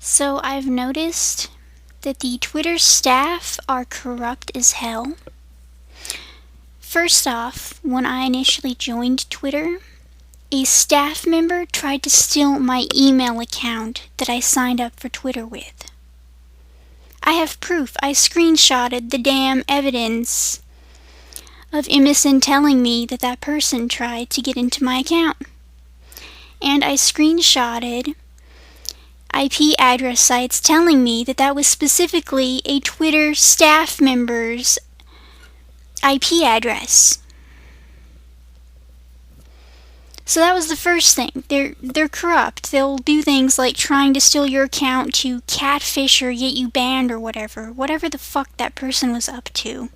So I've noticed that the Twitter staff are corrupt as hell. First off, when I initially joined Twitter, a staff member tried to steal my email account that I signed up for Twitter with. I have proof. I screenshotted the damn evidence of MSN telling me that that person tried to get into my account. And I screenshotted IP address sites telling me that that was specifically a Twitter staff member's IP address. So that was the first thing. They're corrupt. They'll do things like trying to steal your account to catfish or get you banned or whatever the fuck that person was up to.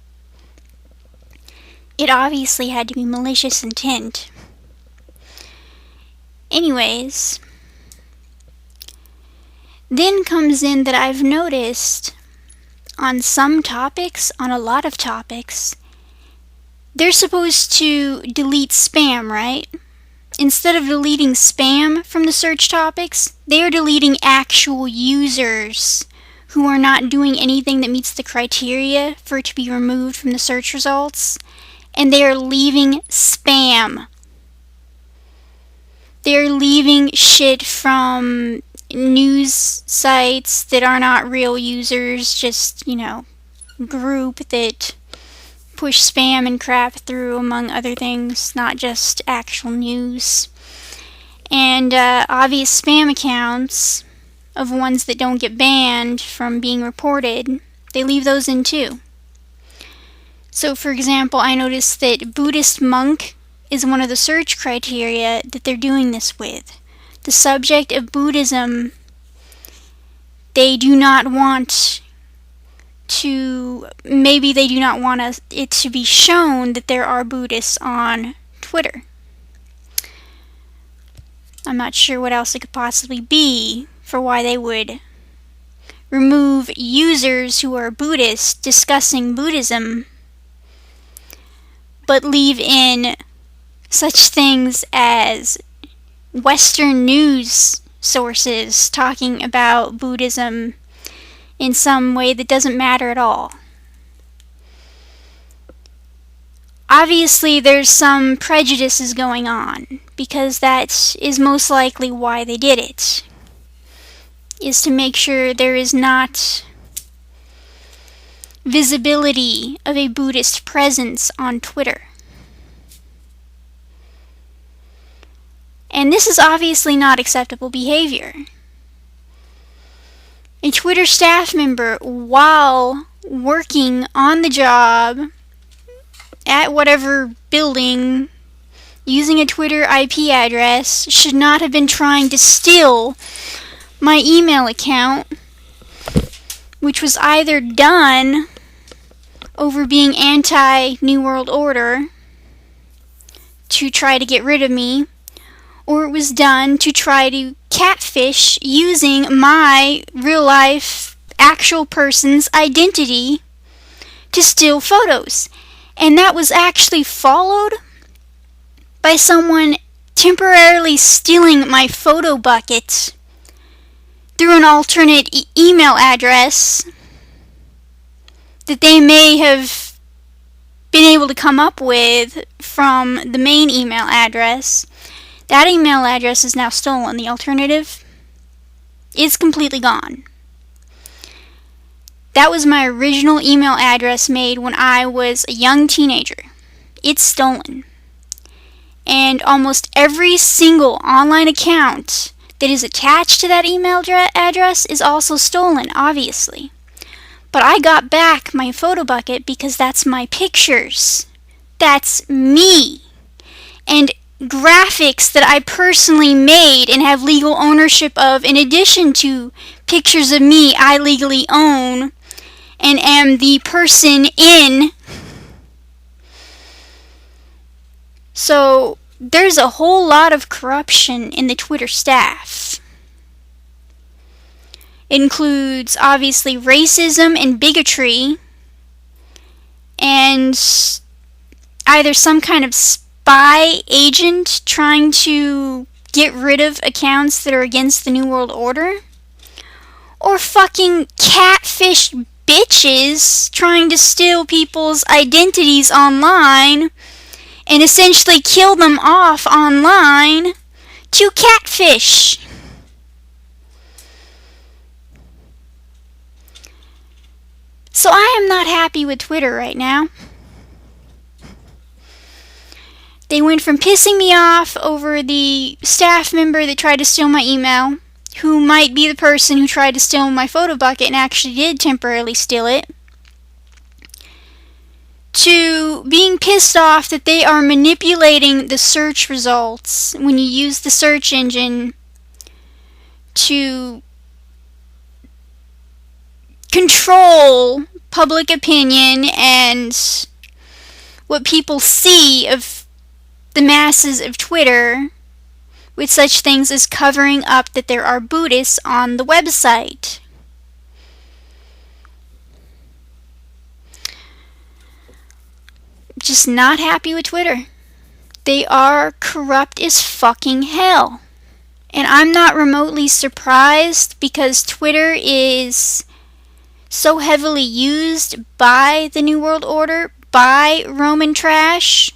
It obviously had to be malicious intent. Anyways, then comes in that I've noticed on some topics, on a lot of topics, they're supposed to delete spam, right? Instead of deleting spam from the search topics, they are deleting actual users who are not doing anything that meets the criteria for it to be removed from the search results, and they are leaving spam. They're leaving shit from news sites that are not real users, just, group that push spam and crap through, among other things, not just actual news. And obvious spam accounts of ones that don't get banned from being reported, they leave those in too. So, for example, I noticed that Buddhist monk is one of the search criteria that they're doing this with. The subject of Buddhism, they do not want it to be shown that there are Buddhists on Twitter. I'm not sure what else it could possibly be for why they would remove users who are Buddhists discussing Buddhism, but leave in such things as Western news sources talking about Buddhism in some way that doesn't matter at all. Obviously, there's some prejudices going on, because that is most likely why they did it, is to make sure there is not visibility of a Buddhist presence on Twitter. And this is obviously not acceptable behavior. A Twitter staff member, while working on the job at whatever building using a Twitter IP address, should not have been trying to steal my email account, which was either done over being anti-New World Order to try to get rid of me, or it was done to try to catfish using my real-life, actual person's identity to steal photos. And that was actually followed by someone temporarily stealing my photo bucket through an alternate email address that they may have been able to come up with from the main email address. That email address is now stolen. The alternative is completely gone. That was my original email address made when I was a young teenager. It's stolen. And almost every single online account that is attached to that email address is also stolen, obviously. But I got back my photo bucket because that's my pictures. That's me. And graphics that I personally made and have legal ownership of, in addition to pictures of me I legally own and am the person in. So there's a whole lot of corruption in the Twitter staff. It includes, obviously, racism and bigotry, and either some kind of spy agent trying to get rid of accounts that are against the New World Order, or fucking catfish bitches trying to steal people's identities online and essentially kill them off online to catfish. So I am not happy with Twitter right now. They went from pissing me off over the staff member that tried to steal my email, who might be the person who tried to steal my photo bucket and actually did temporarily steal it, to being pissed off that they are manipulating the search results when you use the search engine to control public opinion and what people see of the masses of Twitter, with such things as covering up that there are Buddhists on the website. Just not happy with Twitter. They are corrupt as fucking hell. And I'm not remotely surprised, because Twitter is so heavily used by the New World Order, by Roman trash.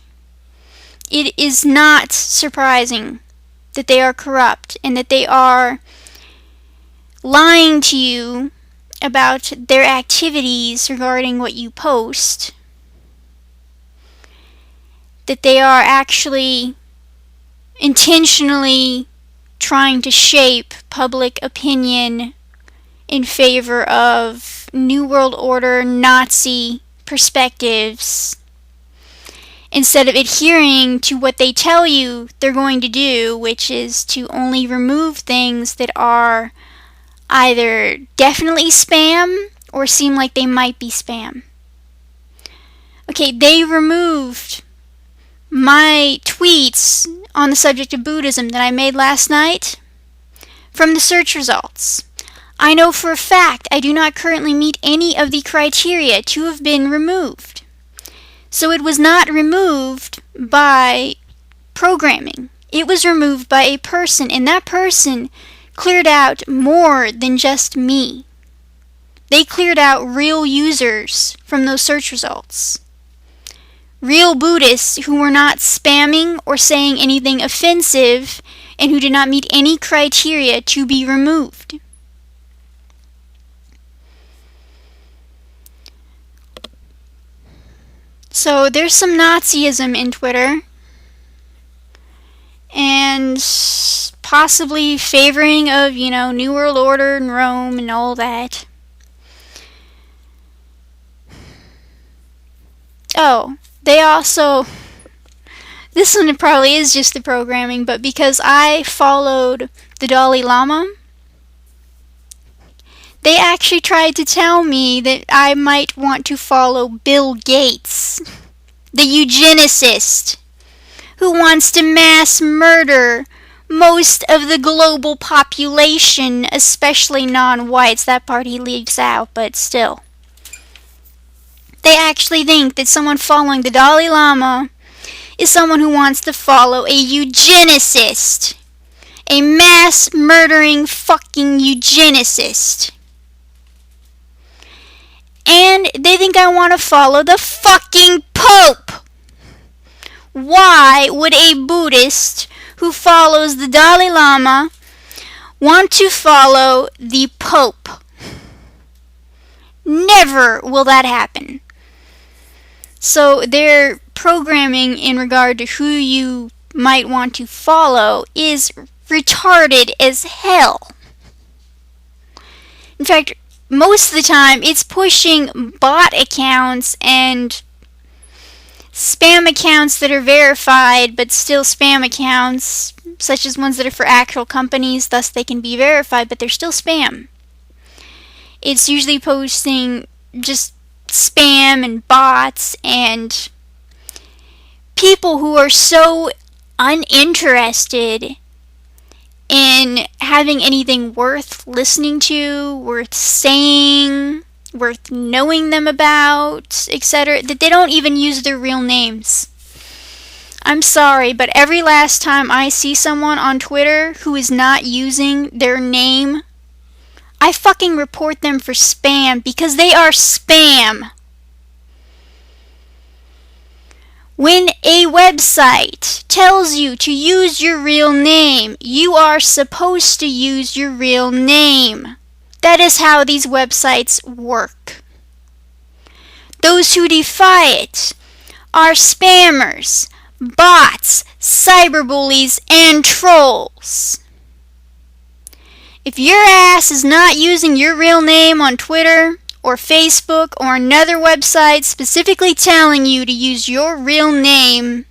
It is not surprising that they are corrupt and that they are lying to you about their activities regarding what you post. That they are actually intentionally trying to shape public opinion in favor of New World Order Nazi perspectives, instead of adhering to what they tell you they're going to do, which is to only remove things that are either definitely spam or seem like they might be spam. Okay, they removed my tweets on the subject of Buddhism that I made last night from the search results. I know for a fact I do not currently meet any of the criteria to have been removed. So it was not removed by programming. It was removed by a person, and that person cleared out more than just me. They cleared out real users from those search results. Real Buddhists who were not spamming or saying anything offensive and who did not meet any criteria to be removed. So there's some Nazism in Twitter, and possibly favoring of, New World Order and Rome and all that. Oh, they also, this one probably is just the programming, but because I followed the Dalai Lama, they actually tried to tell me that I might want to follow Bill Gates, the eugenicist, who wants to mass murder most of the global population, especially non-whites. That part he leaves out, but still. They actually think that someone following the Dalai Lama is someone who wants to follow a eugenicist. A mass murdering fucking eugenicist. And they think I want to follow the fucking Pope. Why would a Buddhist who follows the Dalai Lama want to follow the Pope? Never will that happen. So their programming in regard to who you might want to follow is retarded as hell. In fact, most of the time it's pushing bot accounts and spam accounts that are verified but still spam accounts, such as ones that are for actual companies, thus they can be verified, but they're still spam. It's usually posting just spam and bots and people who are so uninterested in having anything worth listening to, worth saying, worth knowing them about, etc., that they don't even use their real names. I'm sorry, but every last time I see someone on Twitter who is not using their name, I fucking report them for spam because they are spam. When a website tells you to use your real name, you are supposed to use your real name. That is how these websites work. Those who defy it are spammers, bots, cyberbullies, and trolls. If your ass is not using your real name on Twitter or Facebook or another website specifically telling you to use your real name,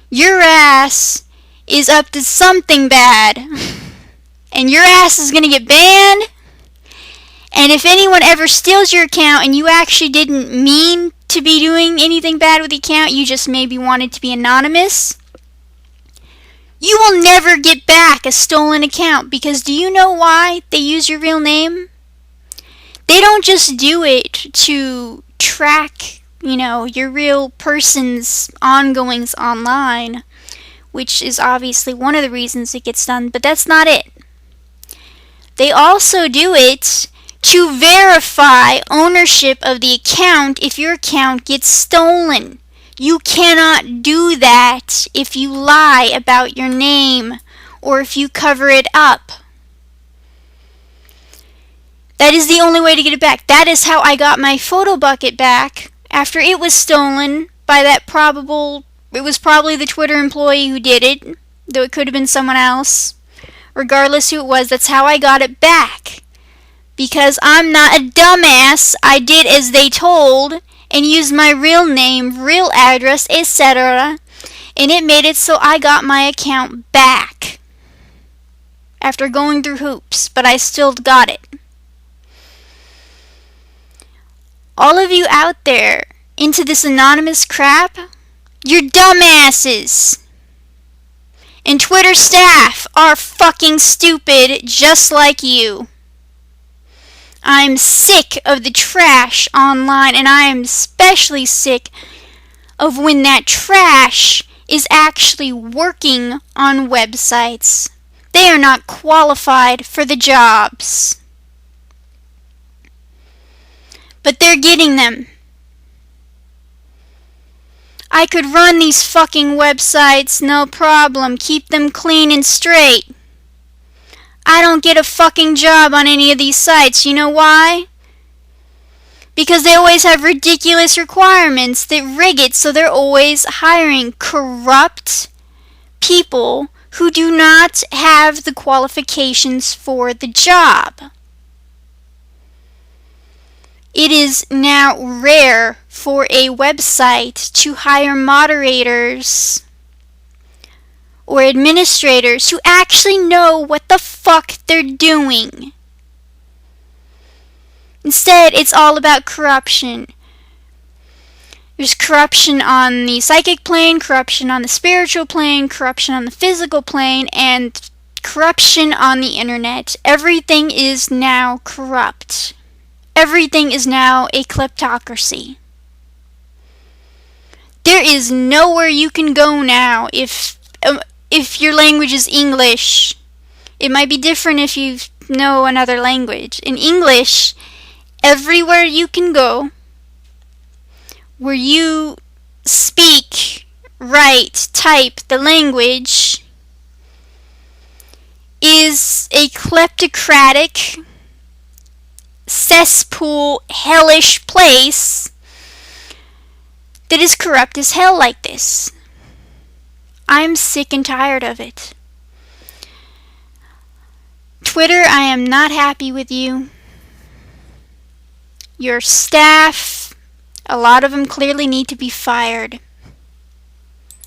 your ass is up to something bad. And your ass is going to get banned. And if anyone ever steals your account and you actually didn't mean to be doing anything bad with the account, you just maybe wanted to be anonymous, you will never get back a stolen account. Because do you know why they use your real name? They don't just do it to track, your real person's ongoings online, which is obviously one of the reasons it gets done, but that's not it. They also do it to verify ownership of the account if your account gets stolen. You cannot do that if you lie about your name or if you cover it up. That is the only way to get it back. That is how I got my photo bucket back after it was stolen by it was probably the Twitter employee who did it, though it could have been someone else. Regardless who it was, that's how I got it back. Because I'm not a dumbass, I did as they told and used my real name, real address, etc. And it made it so I got my account back. After going through hoops, but I still got it. All of you out there into this anonymous crap, you're dumbasses. And Twitter staff are fucking stupid just like you. I'm sick of the trash online, and I am especially sick of when that trash is actually working on websites. They are not qualified for the jobs. But they're getting them. I could run these fucking websites, no problem, keep them clean and straight. I don't get a fucking job on any of these sites. You know why? Because they always have ridiculous requirements that rig it so they're always hiring corrupt people who do not have the qualifications for the job. It is now rare for a website to hire moderators or administrators who actually know what the fuck they're doing. Instead, it's all about corruption. There's corruption on the psychic plane, corruption on the spiritual plane, corruption on the physical plane, and corruption on the internet. Everything is now corrupt. Everything is now a kleptocracy. There is nowhere you can go now if your language is English. It might be different if you know another language. In English, everywhere you can go where you speak, write, type the language is a kleptocratic, cesspool, hellish place that is corrupt as hell like this. I'm sick and tired of it. Twitter, I am not happy with you. Your staff, a lot of them clearly need to be fired.